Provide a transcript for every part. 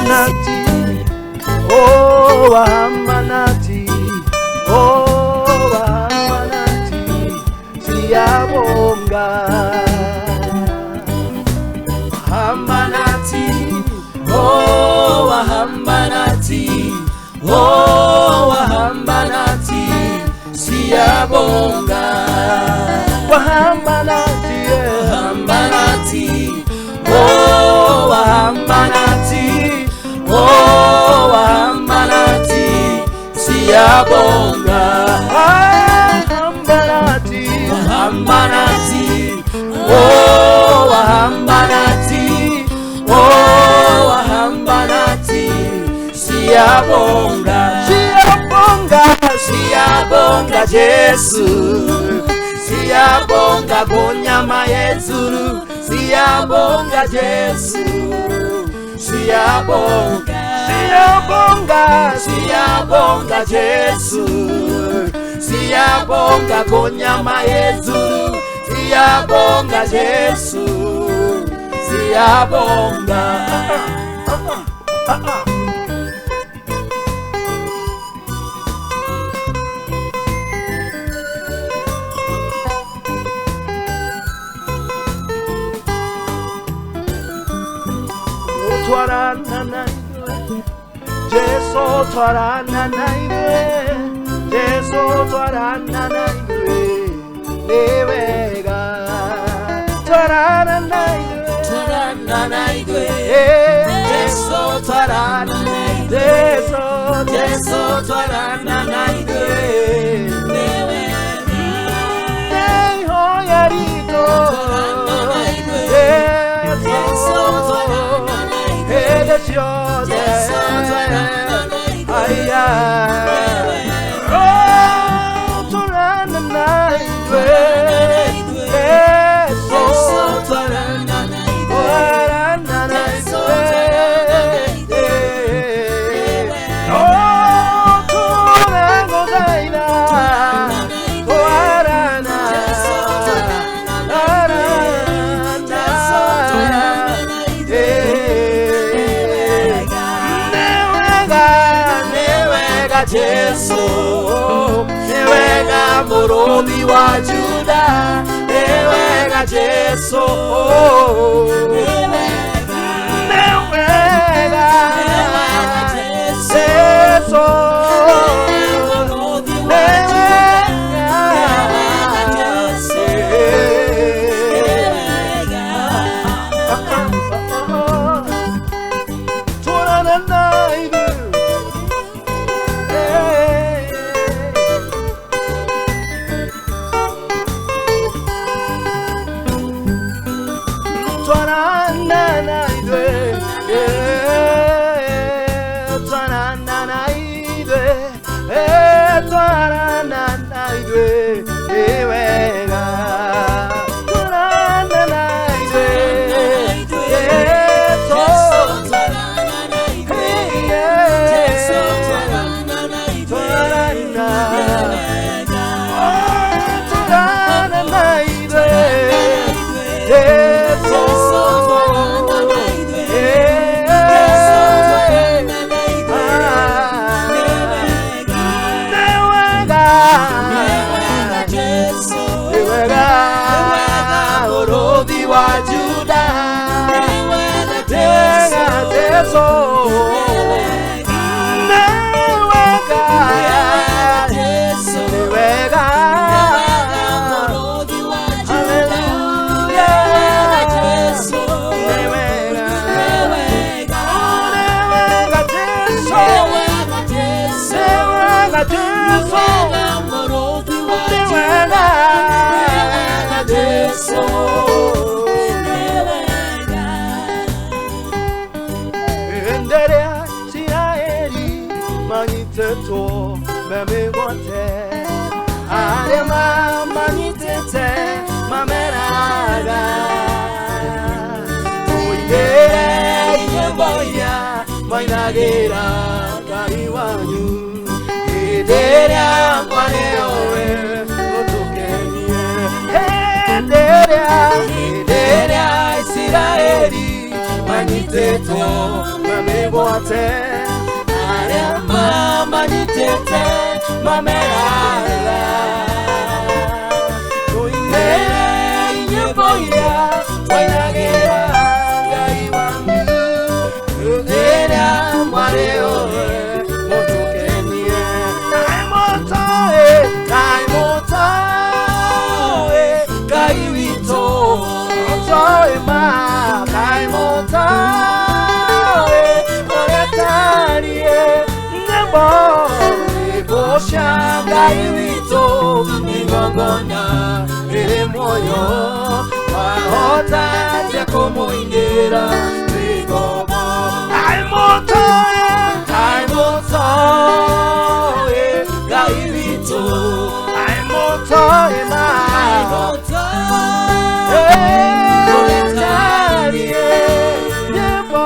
Wahambanati, oh Wahambanati, oh Wahambanati, siyabonga. Wahambanati, oh Wahambanati, oh Wahambanati, siyabonga. Wahambanati, Wahambanati, oh Wahambanati, oh Wahambanati, siyabonga. Wahambanati, Wahambanati, oh Wahambanati, oh Wahambanati, siyabonga. Siyabonga, siyabonga Yesu, siyabonga kunyama yezulu, siyabonga Yesu, siyabonga, siyabonga, siyabonga Yesu, siyabonga kunyama yezulu, siyabonga Yesu, siyabonga. Twarana naidwe, Yesu twarana naidwe, Yesu twarana naidwe, newega. Twarana naidwe, twarana naidwe, Yesu twarana naidwe, Yesu twarana naidwe, newega. Nei hoyarito, Yesu twarana naidwe, Yesu twarana naidwe, aya. Oh, twarana naidwe, Yesu twarana naidwe, twarana naidwe. Oh, twarana naidwe, twarana Yesu, newega murubi wa Juda, newega Yesu, newega Yesu, Israeli, maniteto mami bote aria mama nitete mamerala tuine nyeboya wainagira gai wangu era mareo motukenie gai wito motoe ma gai motoe oretarie nebo bosha gai wito ngongona ele moyo mahota ya como indera rigobo ai motoe gai wito ai motoe ma ai motoe oretarie nebo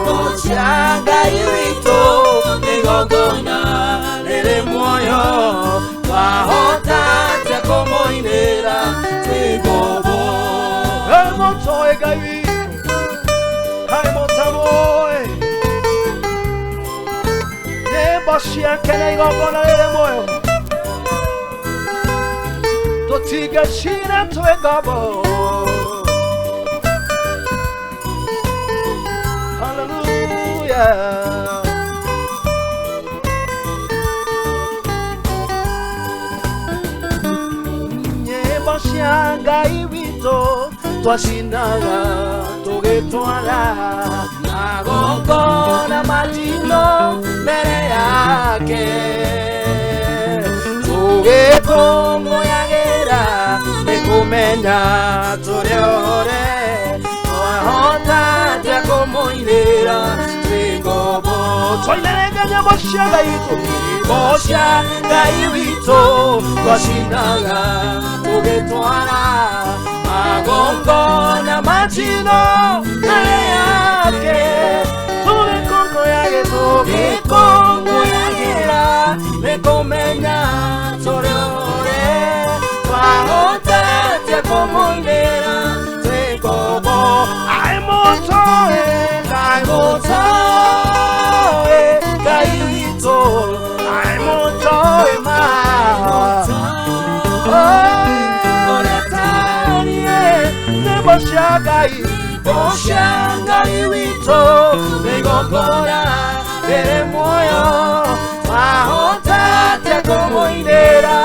bosha gai wito ngongona ele moyo mahota ya como indera rigobo ai motoe gai wito ai motoe Bashia kena igongona lele moyo Totiga shina tuegabo Hallelujah Nye bashia gai wito Twashinaga togetwala Magongona matino mere yake Tugekongo yagera Nekumenya tureore Wahota como idera Trigobo Twaineganya bosha gaito Bosha gaito Twashinaga tugetwala Magongona matino mere yake Tugekongo yagera Nekumenya tureore Wahota como idera Trigobo ai motoe gai wito ai motoe ma oretarie nebo shagai wito negogora ele moyo mahota te como idera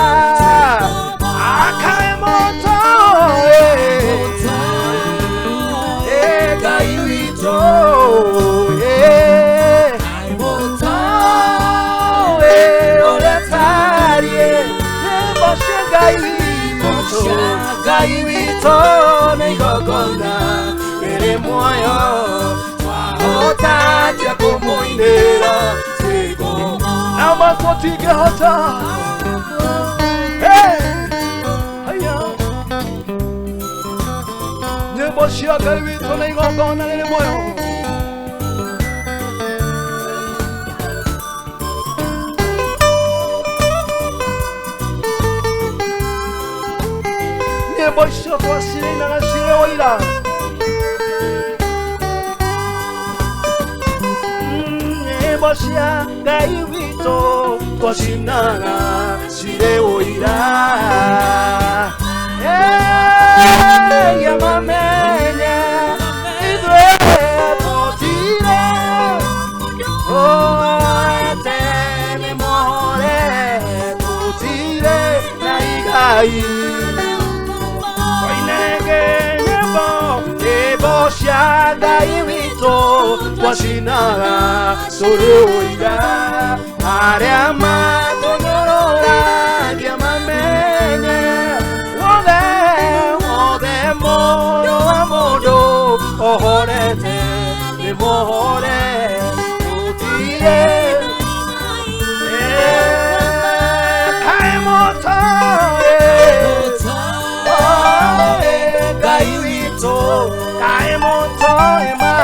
akai motoe gai wito ai motoe oretarie nebo shagai wito negogona ele moyo mahota te como idera Amazotiga hota Neboshia gai wito negogona lele moyo Neboshia twasire nagashire oira Neboshia gai wito twashinaga shire oira Yamamenye idwe totire etene more totire naigai Oinege nebo ebosha gai wito twashinaga sore oira Ariama tonyorora yamamenye Moro amodo ohorete de mohore tutire kai motoe gai wito kai motoe ma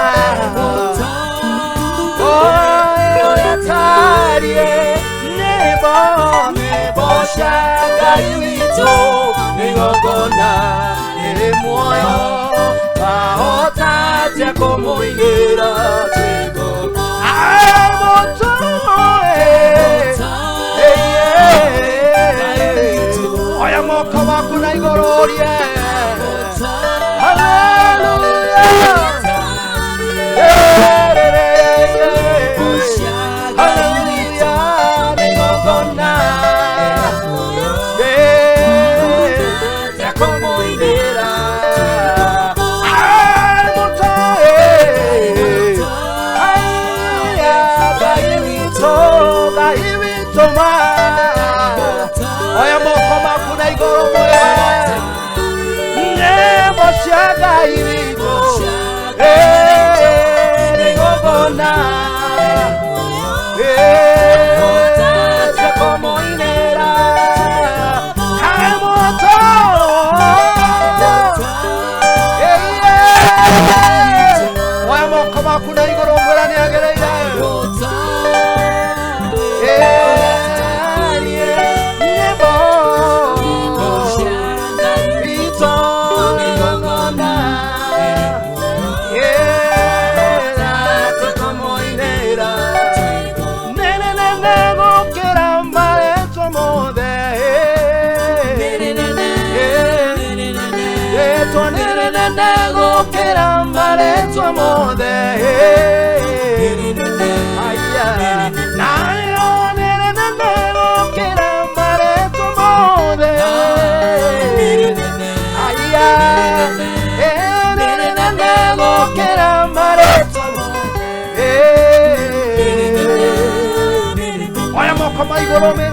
oretarie nebo shagai wito negogona ele moyo Waotatia como higuera Oya moka waku na igoro Oya moko makuna igoro moya Nebo shaga irito Negogona Sekomo inera Kaimoto Oya moko makuna igoro moya Niagereira Nego que era mare tu amor Aya Nayo nene nego que era mare tu amor Aya nene nego que era mare tu amor Oya moko mai gorome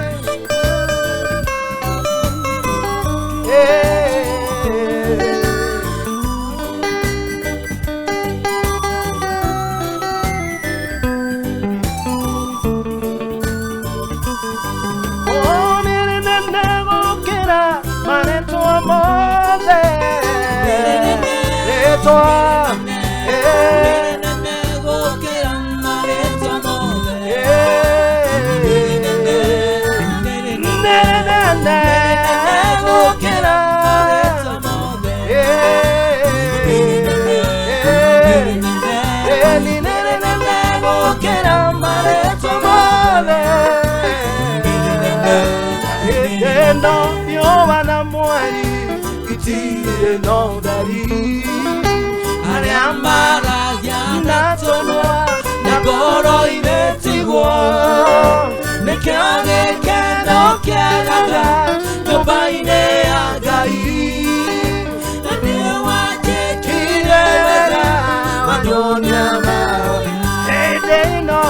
No, yo van a morir y tire no darí. Ariamara ya na tonoa na goro y metigua. Me kage que no quiera no baile agai. Na newa que tire vera madonia ma. Hey they know.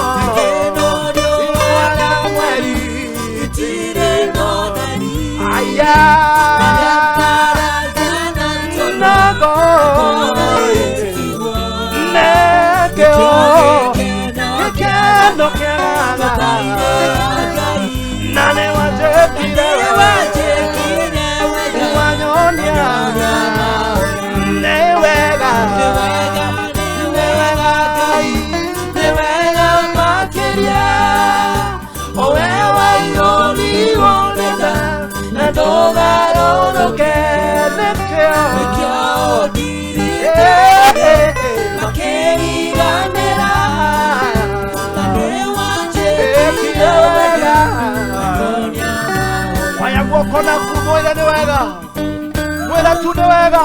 Kona kumoya ni wega Mwela tu ni wega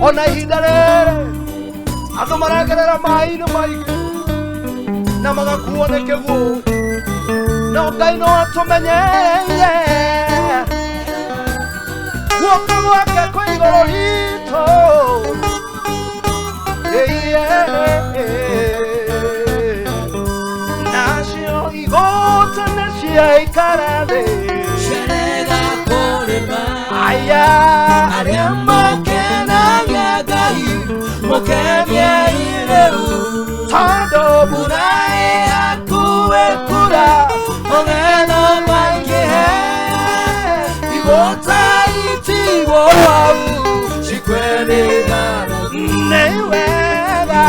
Ona hindare Ando maragerera mai no mai Na maga kuone kevu Na okai no atumenye Woka wake kwa igoro hito Nashio igota nashia ikarade Aya, ariamba kena gagai, mokemia ireru. Tado bunae aku ekura, ongena maikehe. Igota iti woau, shikwene gano newega.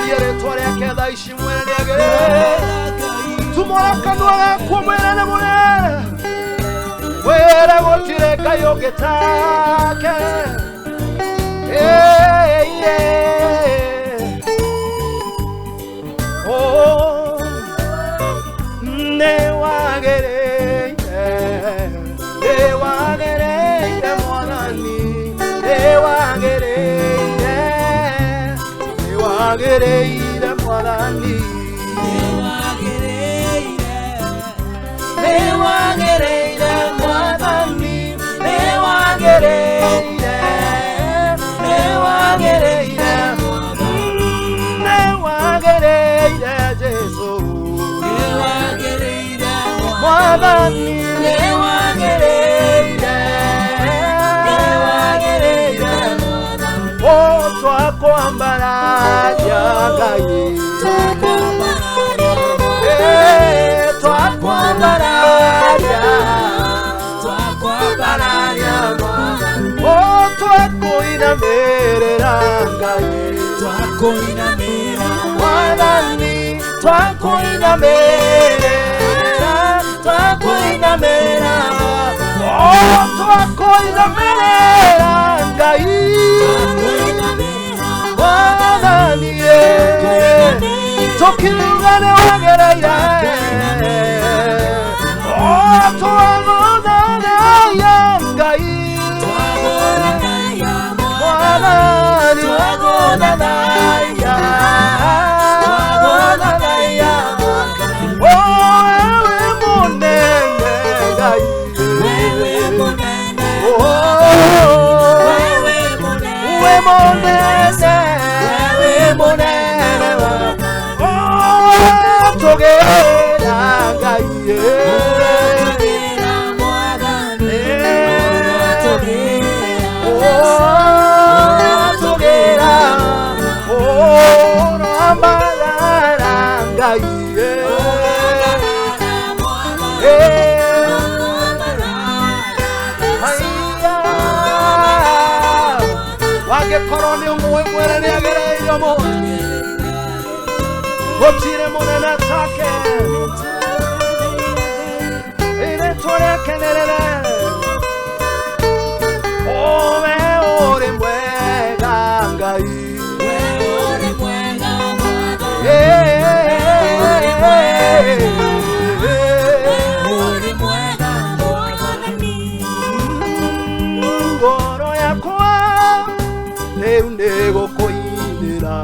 yere tware akeda ishimwere negere tumora kanwara kumwere ne munere were gotire kayoge take oh ne wagere mwanani ne wagere wagereire mwanani wagereire mwanani wagereire Jesu mwanani twakwambara Nyagai twakwambara twakwinamerera Ngai mwanani twakwinamerera twakwinamerera Ngai Tokilugane wagereire twagona Ngai mwanani twagona wewe munene Ngai togera Ngai togera rambalala Ngai wagekorwo nĩ ũmwe mwere nĩagereire gotire monena take ire tore kenerere owe ore mwega Ngai ore mwega ngoro yakwa rĩu nĩgũkũinĩra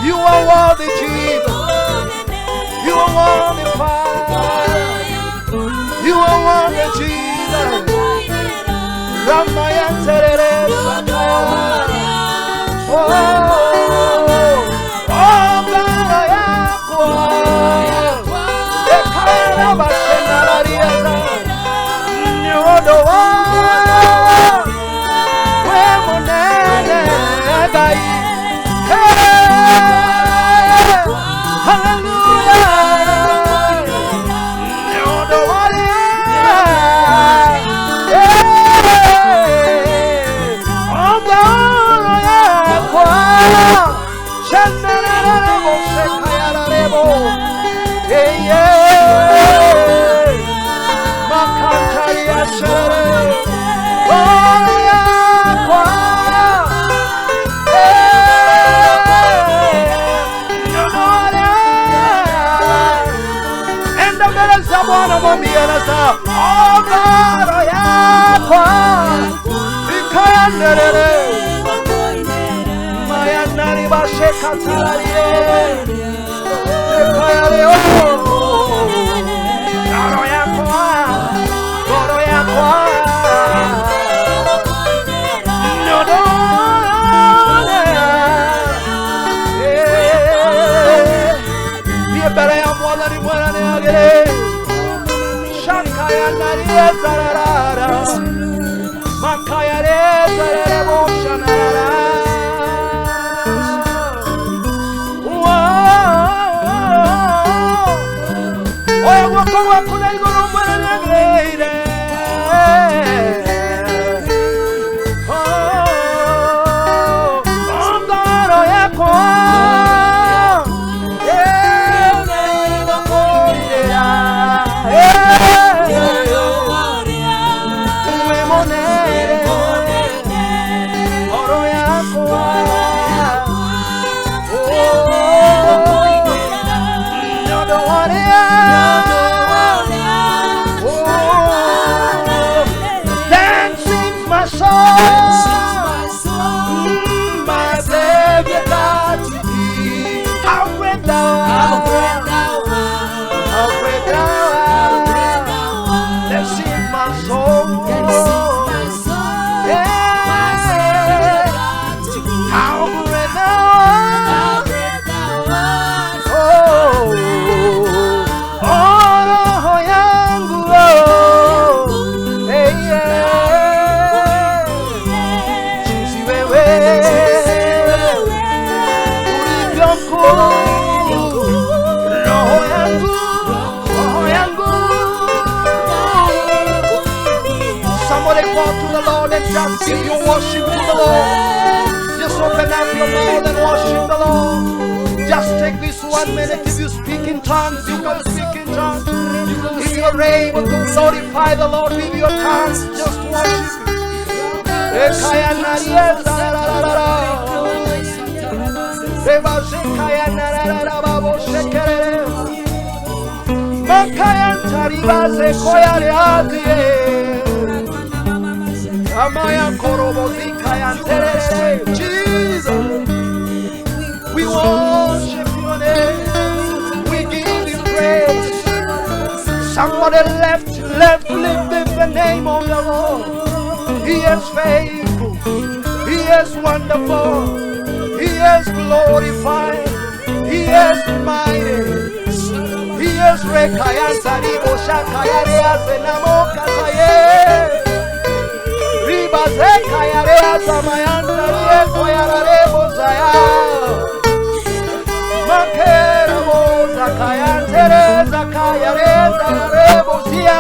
You are worthy, Jesus. You are worthy, Father. You are worthy, Jesus. Ramaya Terere Sakaya. Oh, Garayako. Ekara Bashena Lariaza. Nyodoa. Wemonene Gai. Bwana mwambie sasa, ngoro yako ikaendelee. Mayanari basheka tararie ekayareo ngoro yako mbele ya Bwana ni Bwana ni agere shakaya narie zararara makaya re zarare boshanara oya wako wako na igoro Bwana ni agere ngoro yako just give your worship to the Lord. Just open up your mouth and worship the Lord. Just take this 1 minute. If you speak in tongues, you can speak in tongues. If you're able to glorify the Lord with your tongues, just worship Jesus, we worship your name. We give you praise. Somebody lift the name of the Lord. He is faithful. He is wonderful. He is glorified. He is mighty. He is Rekayasaribo Shakayarea Senamoka Saye. Ribazekayarea Samayanda Koyarebo Saya. Makerabo Zakayantere Zakayare Zakarebo Sia.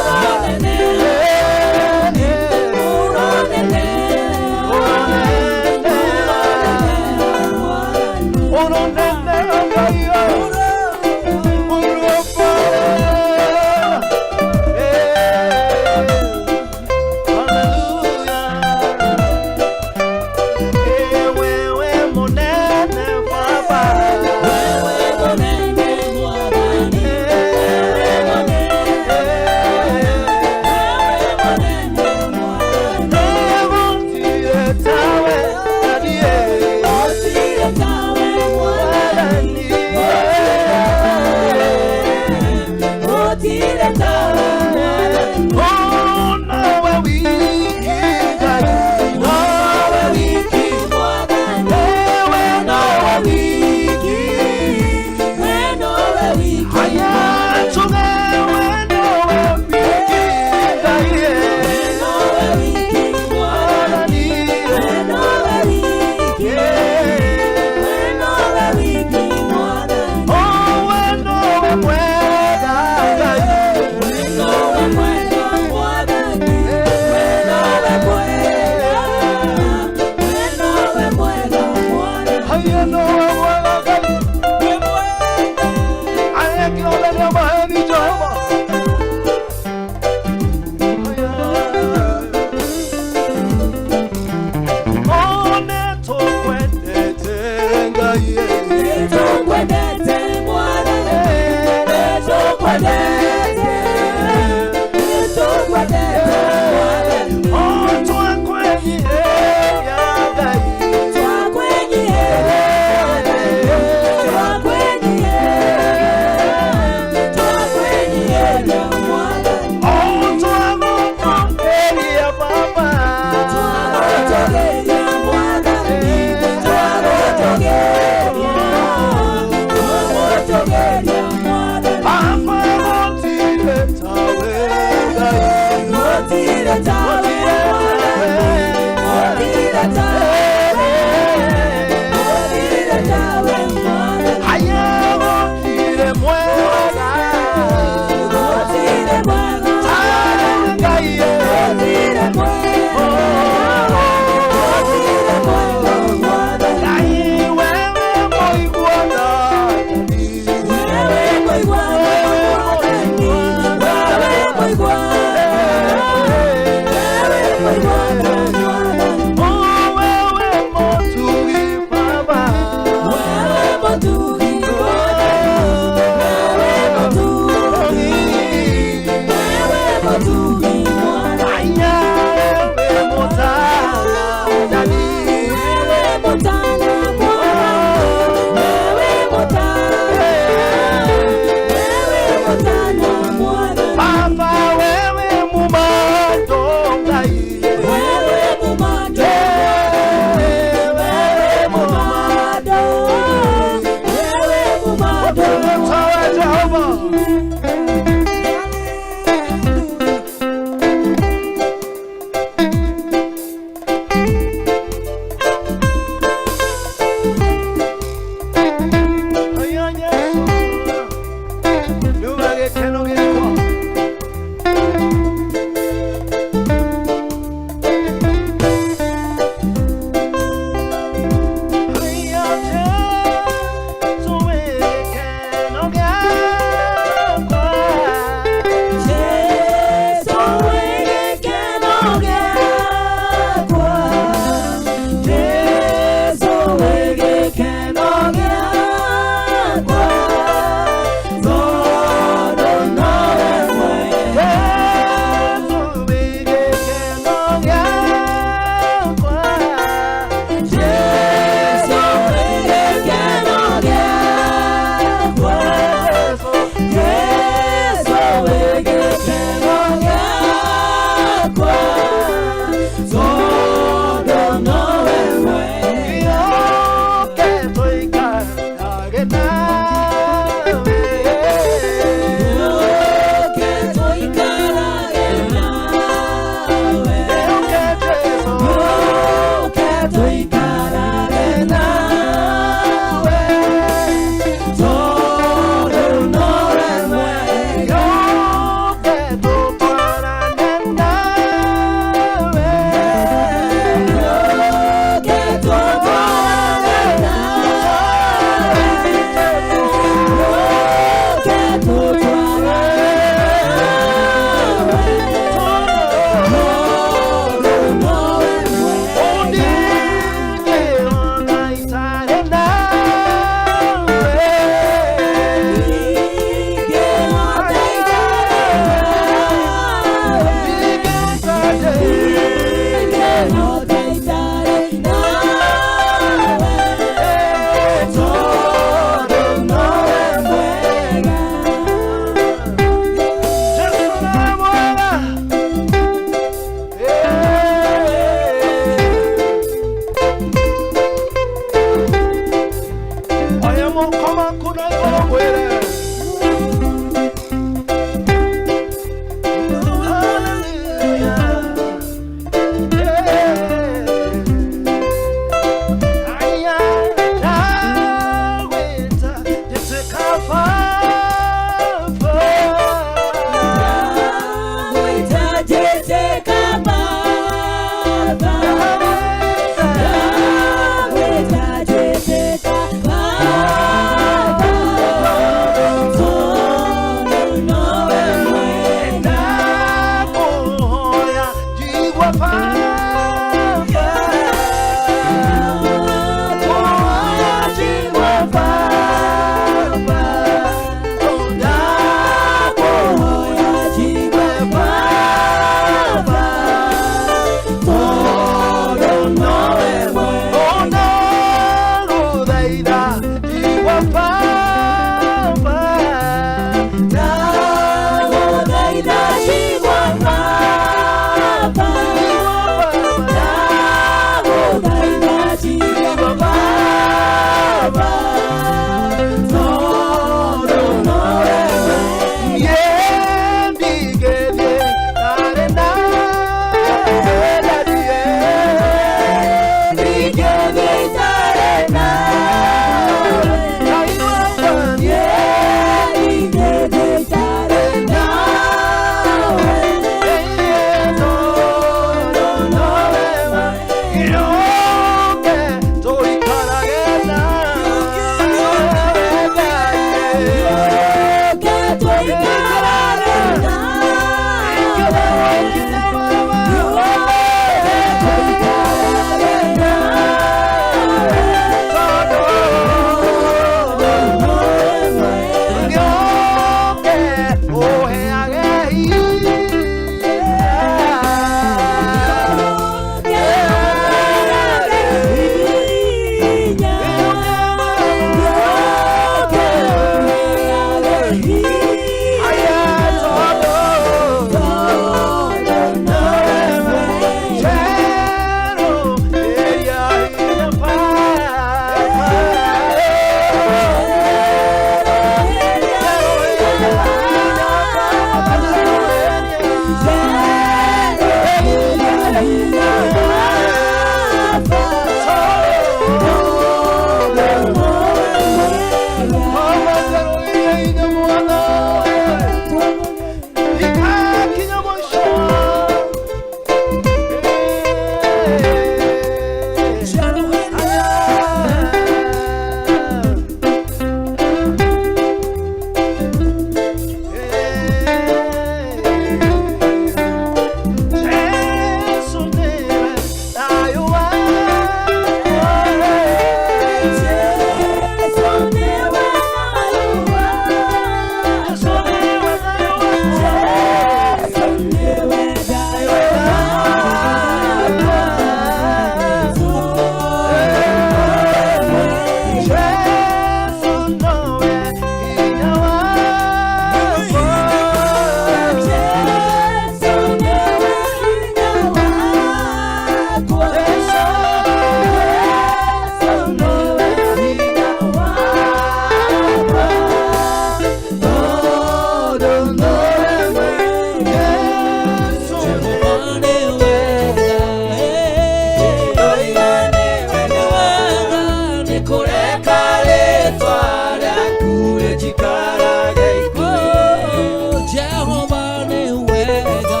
Nikureka ritwa rĩaku rĩtikarage ikuũ. Jehova nĩ wega,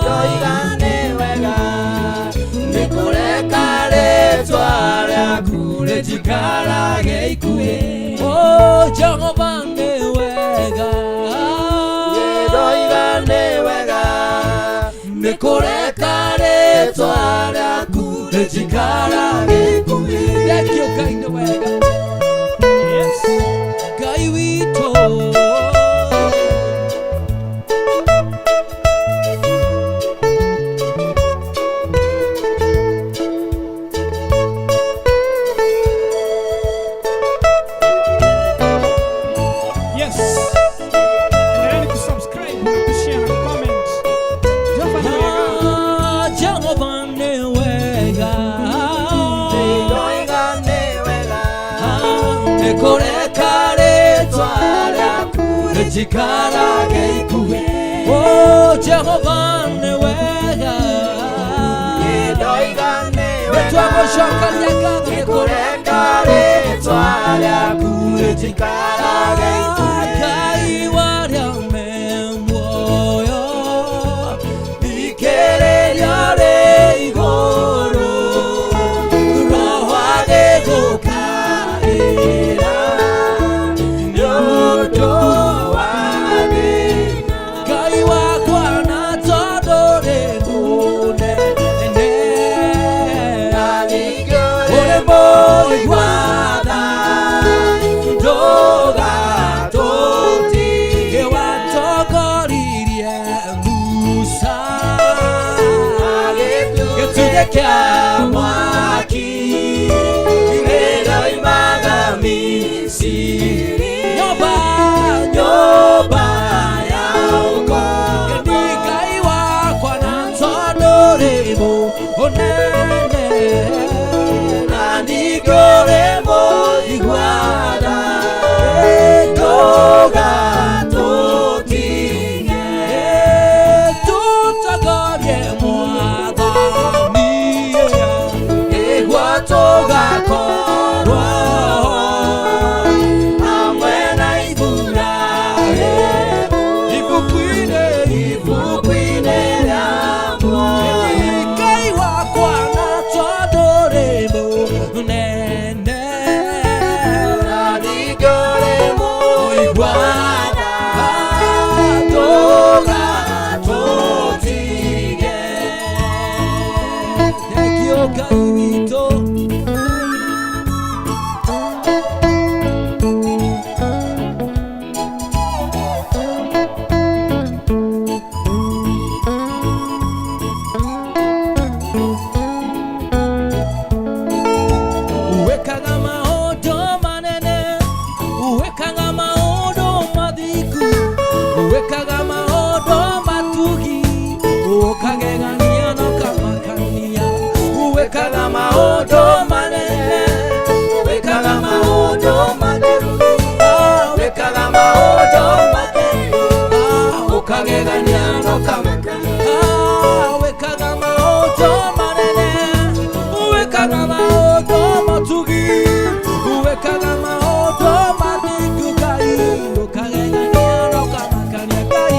ndoiga nĩ wega, nikureka ritwa rĩaku rĩtikarage ikuũ. Jehova nĩ wega, ndoiga nĩ wega, nikureka ritwa rĩaku rĩtikarage ikuũ. Thank you, Ngai nĩ wega. Yes. Ngai witũ. Yes. Endelea kusubscribe na kushare na comment. Jehova ni wega. Jehova ni wega. Ndoiga ni wega. Nikureka ritwa rĩaku rĩtikarage ikuũ. Jehova ni wega. Ndoiga ni wega. Nikureka ritwa rĩaku rĩtikarage ikuũ. Ngai warĩa me muoyo, thikĩrĩria rĩ igũrũ, roho agĩgũkaĩra nĩ ũndũ wa thĩna. Ngai wakwa na tondũ rĩ mũnene, na ningĩ ũrĩ mũigua tha, ndũgatũtige. Watongoririe Musa gĩtugĩ kĩa mwaki, rĩroimaga Misiri, nyũmba ya ũkombo. Ngai wakwa na tondũ rĩ mũnene, na ningĩ ũrĩ mũigua tha, ndũgatũtige. Tũtongorie Mwathani, nĩguo tũgakorwo hamwe na Iburahĩmu ibuku-inĩ rĩa muoyo. Ngai wakwa na tondũ rĩ mũnene, na ningĩ ũrĩ mũigua tha, ndũgatũtige. Thank you, Ngai witũ. Wekaga maũndũ manene, wekaga maũndũ mathiku, wekaga maũndũ matugi, ũkagegania na ũkamakania. Wekaga maũndũ manene, wekaga maũndũ matheru, wekaga maũndũ matheru, ũkagegania na ũkamakania. Wekaga maũndũ manene, wekaga maũndũ matugi, wekaga maũndũ mathingu. Ngai ũkagegania na ũkamakania. Ngai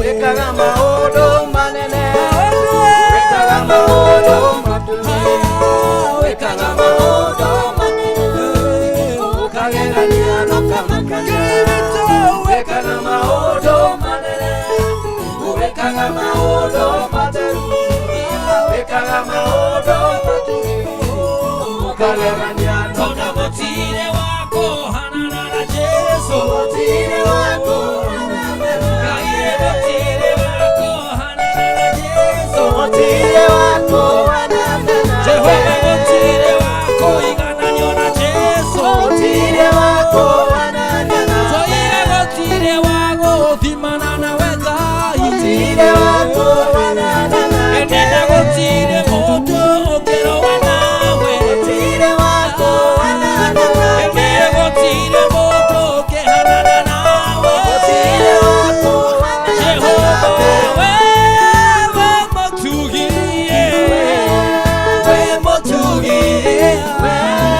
wekaga maũndũ manene, wekaga maũndũ matugi, wekaga maũndũ mathingu, ũkagegania na ũkamakania. Wekaga maũndũ manene, wekaga maũndũ matheru, wekaga maũndũ matugi, ũkagegania na ũkamakania. Gũtirĩ wa kũhanana na Jesũ, gũtirĩ wa kũhanana na Ngai, gũtirĩ wa kũhanana na Jesũ, gũtirĩ wa kũhanana na Jehova, gũtirĩ wa kũigananio na Jesũ, gũtirĩ wa kũhanana na Ngai, gũtirĩ wa gũthimana nawe Ngai, gũtirĩ wa kũhanana na Ngai, gũtirĩ mũndũ ũngĩrũa nawe, gũtirĩ wa kũhanana na Ngai, gũtirĩ mũndũ ũngĩhanana nawe, gũtirĩ wa kũhanana na Jehova. Wewe mũtugi, wewe mũtugi, wewe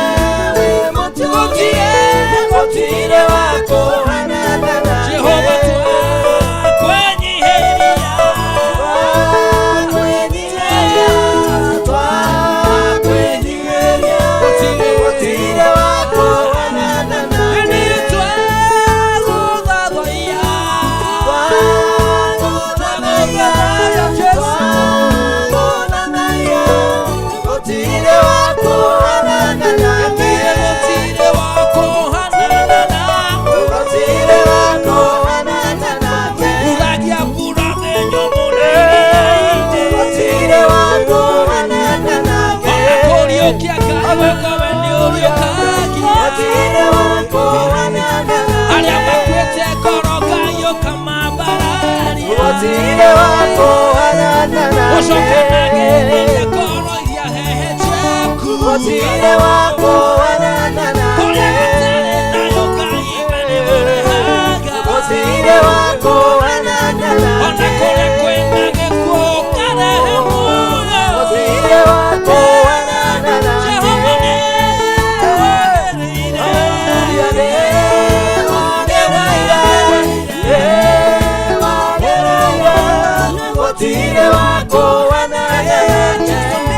Otile wako wanana nawe, otile wako wanana nawe, otile wako wanana nawe, otile wako wanana nawe.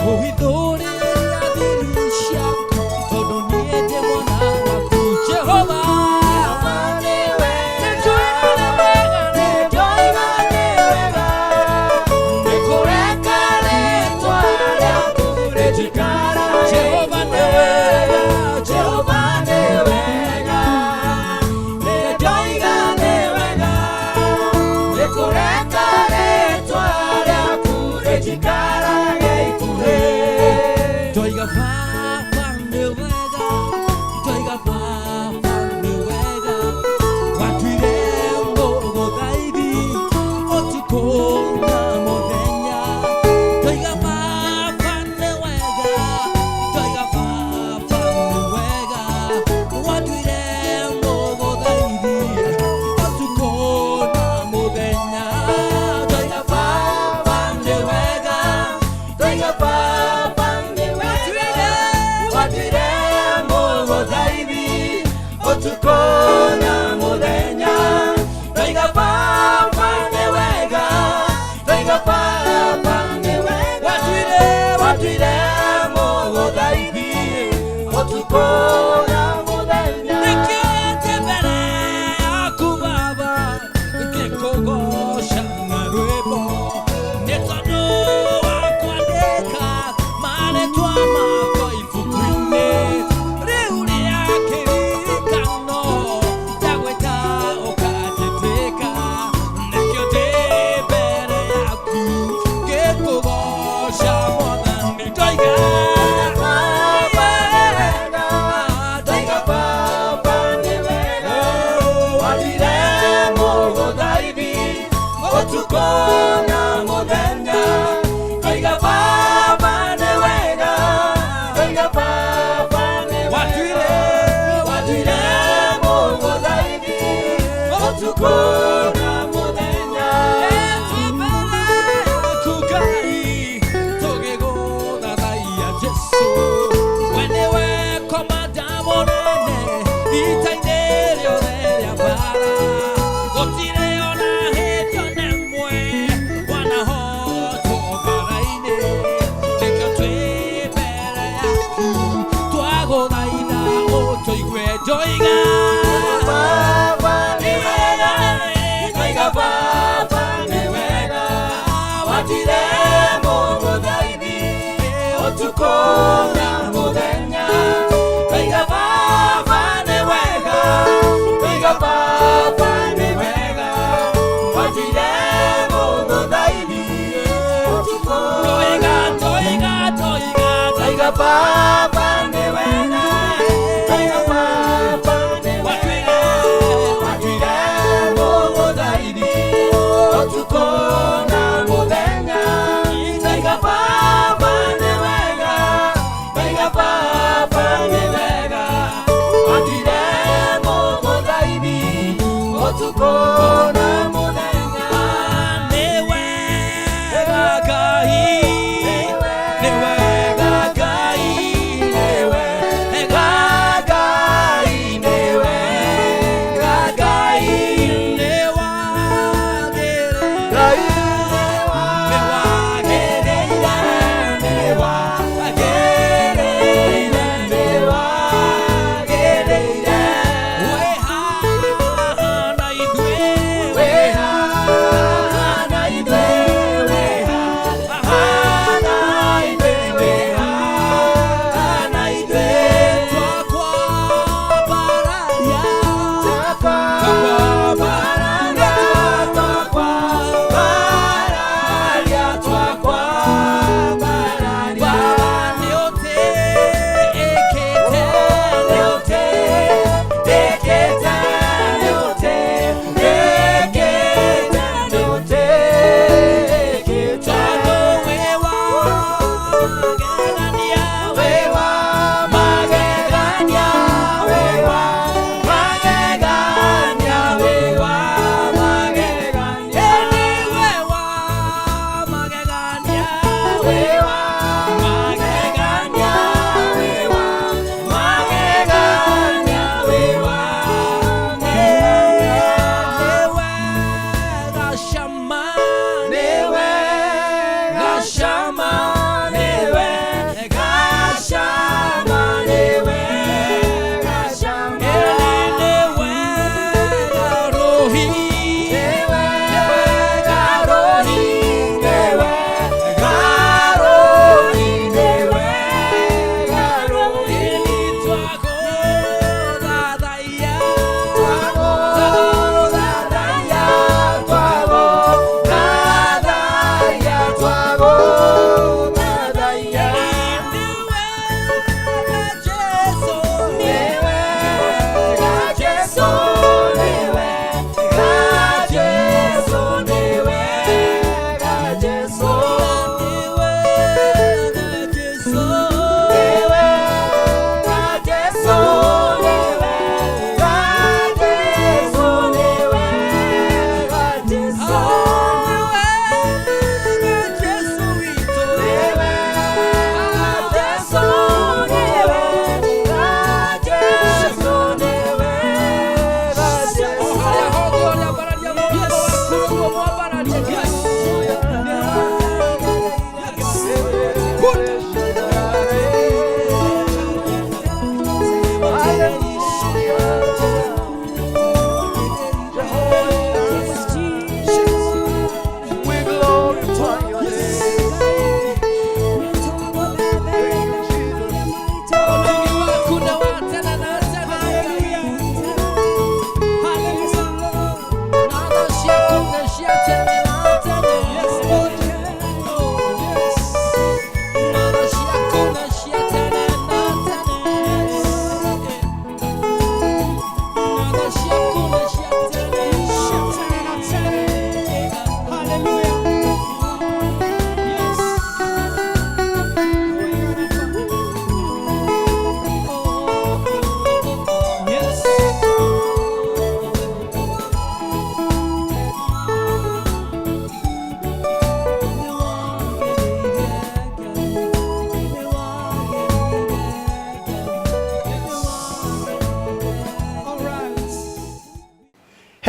Kuhithũrĩria thiri ciaku tondũ niĩ ndĩ mwana waku Jehova.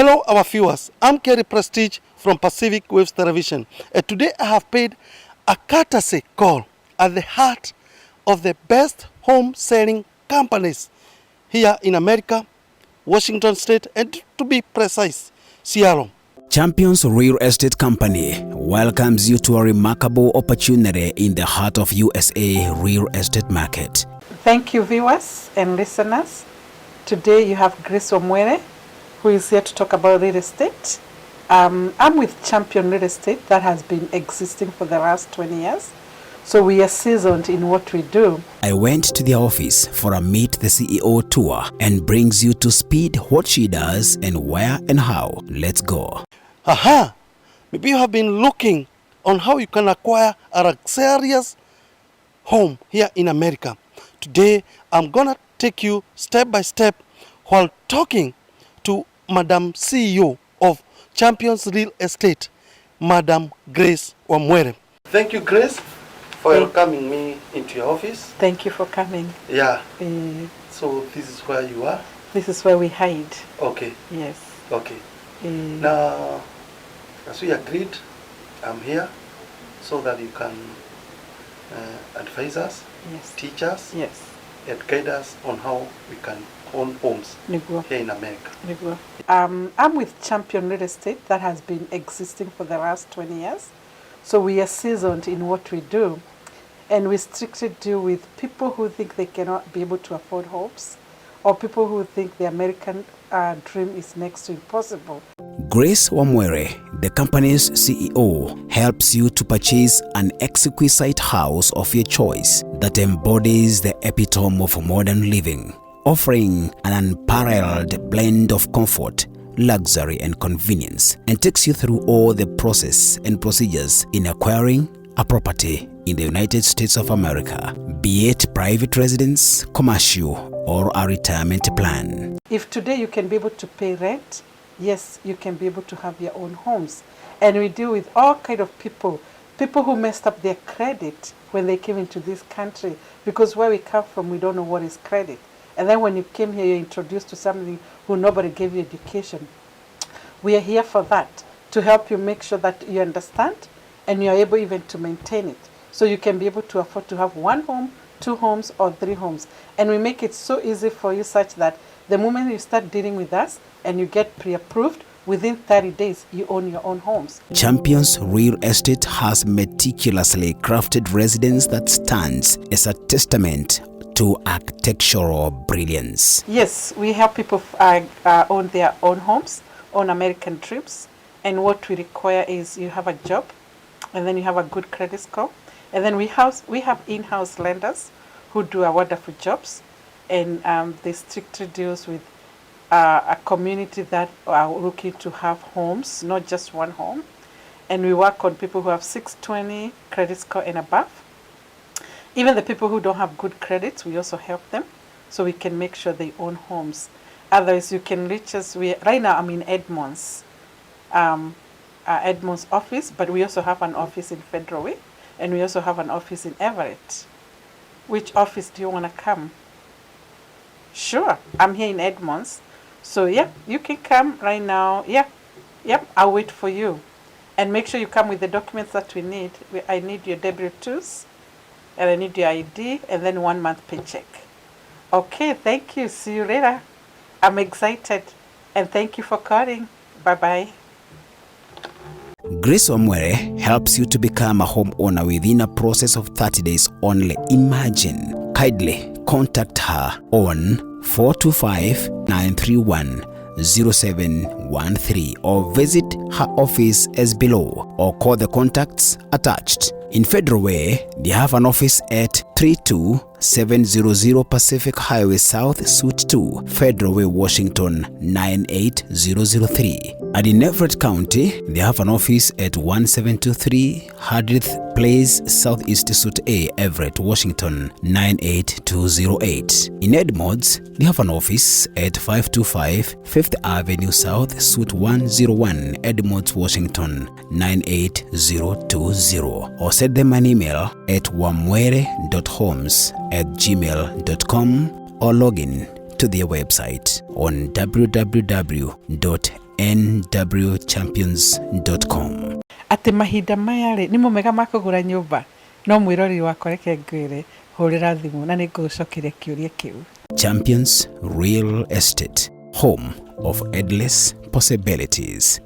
Hello, our viewers. I'm Kerry Prestige from Pacific Waves Television. And today I have paid a courtesy call at the heart of the best home selling companies here in America, Washington State, and to be precise, Seattle. Champions Real Estate Company welcomes you to a remarkable opportunity in the heart of USA real estate market. Thank you, viewers and listeners. Today you have Grace Wamwere, who is here to talk about real estate. I'm with Champion Real Estate that has been existing for the last 20 years. So we are seasoned in what we do. I went to their office for a Meet the CEO tour and brings you to speed what she does and where and how. Let's go. Aha! Maybe you have been looking on how you can acquire a luxurious home here in America. Today, I'm gonna take you step by step while talking to Madam CEO of Champions Real Estate, Madam Grace Wamwere. Thank you, Grace, for welcoming me into your office. Thank you for coming. Yeah. So this is where you are? This is where we hide. Okay. Yes. Okay. Now, as we agreed, I'm here so that you can advise us, Yes. teach us, Yes. and guide us on how we can own homes Negro. here in America. Negro. I'm with Champion Real Estate that has been existing for the last 20 years. So we are seasoned in what we do. And we strictly deal with people who think they cannot be able to afford homes, or people who think the American dream is next to impossible. Grace Wamwere, the company's CEO, helps you to purchase an exquisite house of your choice that embodies the epitome of modern living, offering an unparalleled blend of comfort, luxury and convenience, and takes you through all the process and procedures in acquiring a property in the United States of America, be it private residence, commercial, or a retirement plan. If today you can be able to pay rent, yes, you can be able to have your own homes. And we deal with all kind of people who messed up their credit when they came into this country, because where we come from, we don't know what is credit. And then when you came here, you're introduced to something who nobody gave you education. We are here for that, to help you make sure that you understand and you're able even to maintain it. So you can be able to afford to have one home, two homes, or three homes. And we make it so easy for you such that the moment you start dealing with us and you get pre-approved, within 30 days, you own your own homes. Champions Real Estate has meticulously crafted residence that stands as a testament to architectural brilliance. Yes, we help people own their own homes, own American dreams. And what we require is you have a job, and then you have a good credit score. And then we have in-house lenders who do a wonderful jobs. And they strictly deals with a community that are looking to have homes, not just one home. And we work on people who have 620 credit score and above. Even the people who don't have good credits, we also help them, so we can make sure they own homes. Otherwise, you can reach us. Right now, I'm in Edmonds, Edmonds office, but we also have an office in Federal Way, and we also have an office in Everett. Which office do you want to come? Sure, I'm here in Edmonds. So yeah, you can come right now. Yeah, I'll wait for you. And make sure you come with the documents that we need. I need your W-2s, and I need your ID, and then 1 month paycheck. Okay, thank you. See you later. I'm excited, and thank you for calling. Bye-bye. Grace Wamwere helps you to become a homeowner within a process of 30 days only. Imagine. Kindly contact her on 425-931-0713 or visit her office as below, or call the contacts attached. In Federal Way, they have an office at 32700 Pacific Highway South, Suite 2, Federal Way, Washington 98003. And in Everett County, they have an office at 1723 Hardith Place, Southeast Suite A, Everett, Washington 98208. In Edmonds, they have an office at 525 Fifth Avenue South, Suite 101, Edmonds, Washington 98020. Or send them an email at wamwere.homes@gmail.com or log in to their website on www.championsrealestate.com. nwchampions.com. Ati mahinda maya rĩ nĩ mũmega ma kũgũra nyũmba no mwĩrori wakwa reke ngwĩre hũrĩra thimũ na nĩngũgũcokeria kĩũria kĩu. Champions Real Estate, home of endless possibilities.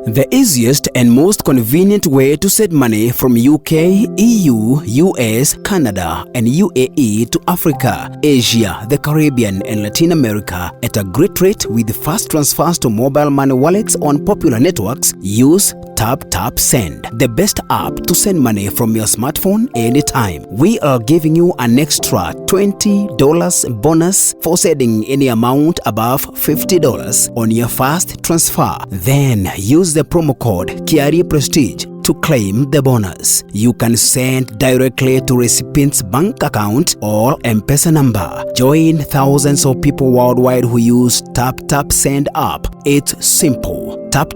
The easiest and most convenient way to send money from UK, EU, US, Canada, and UAE to Africa, Asia, the Caribbean, and Latin America at a great rate with fast transfers to mobile money wallets on popular networks. Use Tap Send, the best app to send money from your smartphone anytime. We are giving you an extra $20 bonus for sending any amount above $50 on your first transfer. Then use the promo code Kiari Prestige to claim the bonus. You can send directly to recipient's bank account or M-Pesa number. Join thousands of people worldwide who use Tap Send app. It's simple. Tap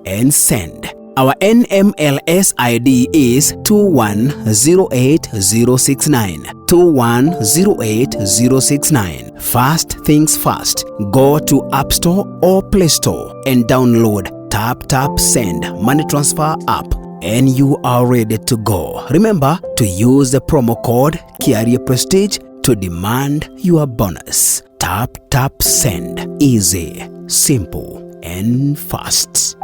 and send. Our NMLS ID is 2108069. 2108069. First things first. Go to App Store or Play Store and download Tap Send money transfer app, and you are ready to go. Remember to use the promo code Kiari Prestige to demand your bonus. Tap Send. Easy, simple, and fast.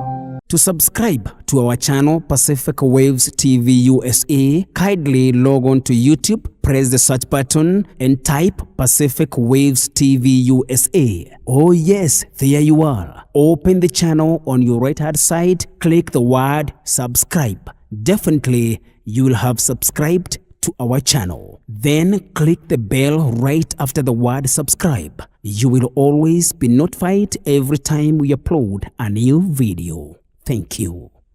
To subscribe to our channel Pacific Waves TV USA, kindly log on to YouTube, press the search button and type Pacific Waves TV USA. Oh yes, there you are. Open the channel on your right hand side, click the word subscribe. Definitely you will have subscribed to our channel. Then click the bell right after the word subscribe. You will always be notified every time we upload a new video. Thank you.